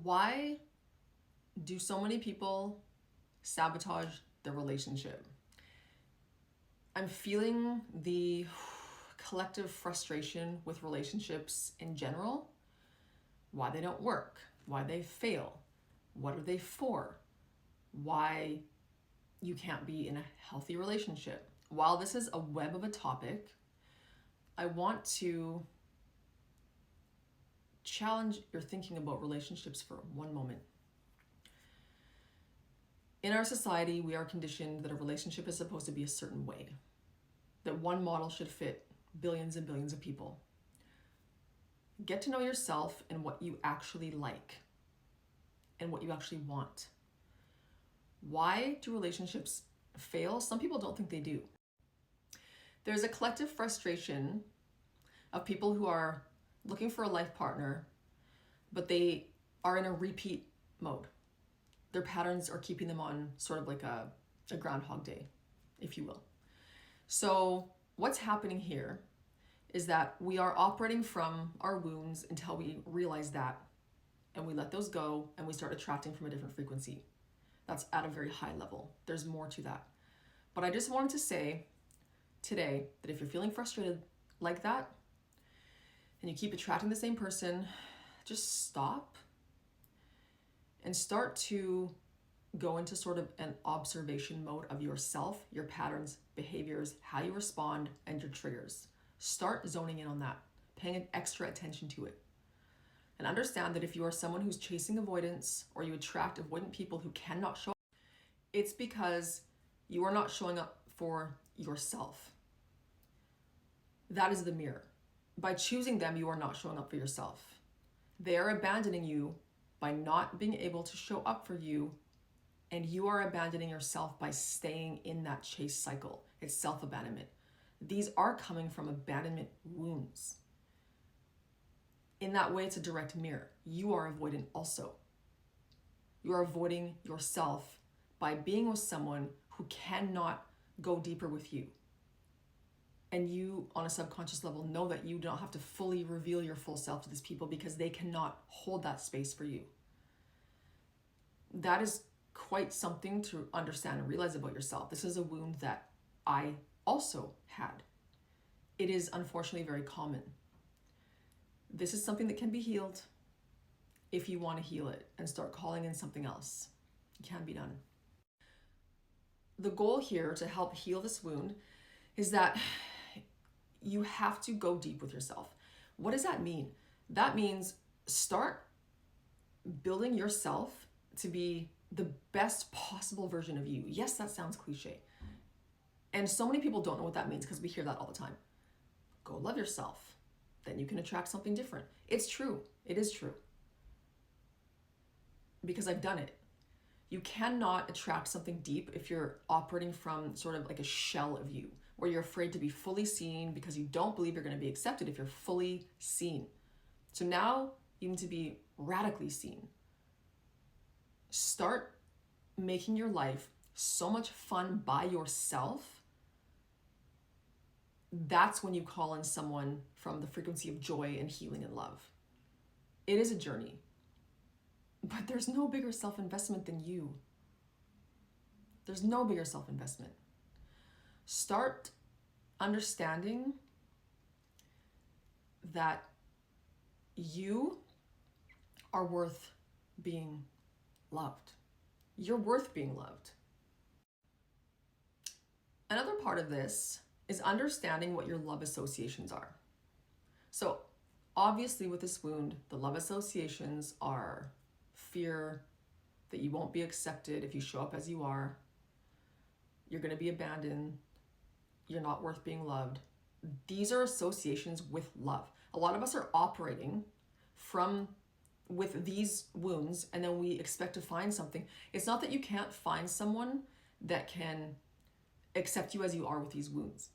Why do so many people sabotage their relationship? I'm feeling the collective frustration with relationships in general, why they don't work, why they fail, what are they for, why you can't be in a healthy relationship. While this is a web of a topic, I want to challenge your thinking about relationships for one moment. In our society, we are conditioned that a relationship is supposed to be a certain way, that one model should fit billions and billions of people. Get to know yourself and what you actually like and what you actually want. Why do relationships fail? Some people don't think they do. There's a collective frustration of people who are looking for a life partner, but they are in a repeat mode. Their patterns are keeping them on sort of like a Groundhog Day, if you will. So what's happening here is that we are operating from our wounds until we realize that, and we let those go and we start attracting from a different frequency. That's at a very high level. There's more to that. But I just wanted to say today that if you're feeling frustrated like that and you keep attracting the same person, just stop and start to go into sort of an observation mode of yourself, your patterns, behaviors, how you respond, and your triggers. Start zoning in on that, paying an extra attention to it. And understand that if you are someone who's chasing avoidance or you attract avoidant people who cannot show up, it's because you are not showing up for yourself. That is the mirror. By choosing them, you are not showing up for yourself. They are abandoning you by not being able to show up for you, and you are abandoning yourself by staying in that chase cycle. It's self-abandonment. These are coming from abandonment wounds. In that way, it's a direct mirror. You are avoidant also. You are avoiding yourself by being with someone who cannot go deeper with you. And you, on a subconscious level, know that you don't have to fully reveal your full self to these people because they cannot hold that space for you. That is quite something to understand and realize about yourself. This is a wound that I also had. It is unfortunately very common. This is something that can be healed if you want to heal it and start calling in something else. It can be done. The goal here to help heal this wound is that you have to go deep with yourself. What does that mean? That means start building yourself to be the best possible version of you. Yes, that sounds cliche. And so many people don't know what that means because we hear that all the time. Go love yourself. Then you can attract something different. It's true. It is true. Because I've done it. You cannot attract something deep if you're operating from sort of like a shell of you, where you're afraid to be fully seen because you don't believe you're going to be accepted if you're fully seen. So now you need to be radically seen. Start making your life so much fun by yourself. That's when you call in someone from the frequency of joy and healing and love. It is a journey, but there's no bigger self-investment than you. There's no bigger self-investment. Start understanding that you are worth being loved. You're worth being loved. Another part of this is understanding what your love associations are. So obviously with this wound, the love associations are fear that you won't be accepted if you show up as you are. You're going to be abandoned. You're not worth being loved. These are associations with love. A lot of us are operating with these wounds, and then we expect to find something. It's not that you can't find someone that can accept you as you are with these wounds.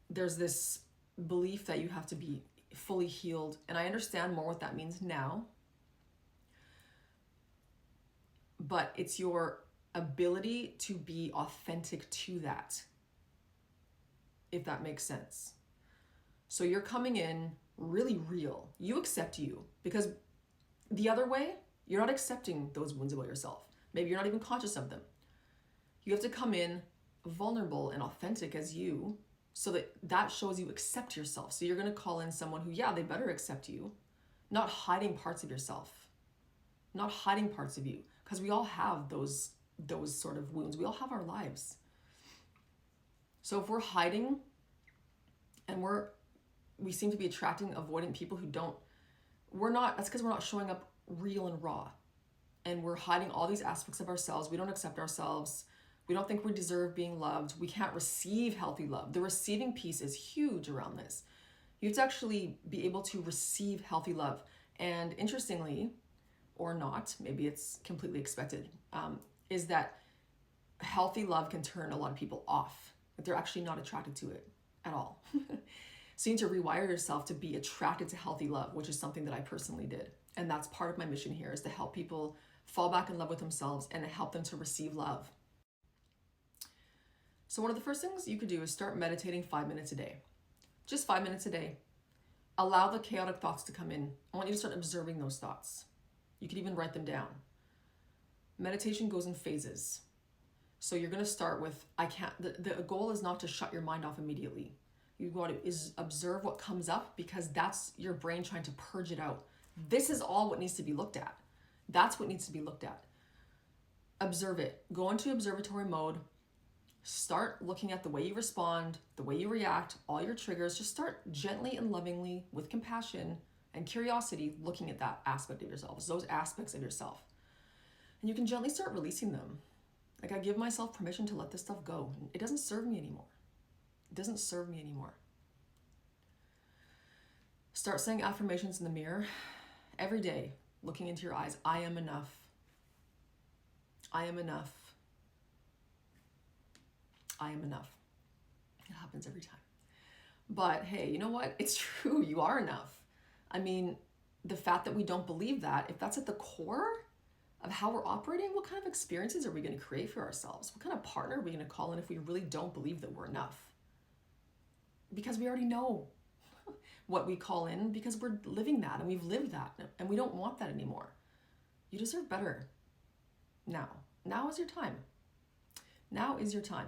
There's this belief that you have to be fully healed, and I understand more what that means now. But it's your ability to be authentic to that, if that makes sense. So you're coming in really real. You accept you, because the other way, You're not accepting those wounds about yourself. Maybe you're not even conscious of them. You have to come in vulnerable and authentic as you, so that shows you accept yourself. So you're going to call in someone who, yeah, they better accept you, not hiding parts of yourself, not hiding parts of you, because we all have those sort of wounds. We all have our lives. So if we're hiding and we seem to be attracting avoidant people who don't, that's because we're not showing up real and raw. And we're hiding all these aspects of ourselves. We don't accept ourselves. We don't think we deserve being loved. We can't receive healthy love. The receiving piece is huge around this. You have to actually be able to receive healthy love. And interestingly, or not, maybe it's completely expected, is that healthy love can turn a lot of people off. Like they're actually not attracted to it at all. So you need to rewire yourself to be attracted to healthy love, which is something that I personally did. And that's part of my mission here, is to help people fall back in love with themselves and help them to receive love. So one of the first things you could do is start meditating 5 minutes a day. Just 5 minutes a day. Allow the chaotic thoughts to come in. I want you to start observing those thoughts. You could even write them down. Meditation goes in phases. So you're going to start with, the goal is not to shut your mind off immediately. You want to observe what comes up, because that's your brain trying to purge it out. This is all what needs to be looked at. That's what needs to be looked at. Observe it. Go into observatory mode. Start looking at the way you respond, the way you react, all your triggers. Just start gently and lovingly, with compassion and curiosity, looking at that aspect of yourself, those aspects of yourself. And you can gently start releasing them. Like, I give myself permission to let this stuff go. It doesn't serve me anymore. It doesn't serve me anymore. Start saying affirmations in the mirror every day, looking into your eyes. I am enough. I am enough. I am enough. It happens every time. But hey, you know what? It's true. You are enough. I mean, the fact that we don't believe that, if that's at the core of how we're operating, what kind of experiences are we going to create for ourselves? What kind of partner are we going to call in if we really don't believe that we're enough? Because we already know what we call in, because we're living that and we've lived that, and we don't want that anymore. You deserve better. Now is your time. Now is your time.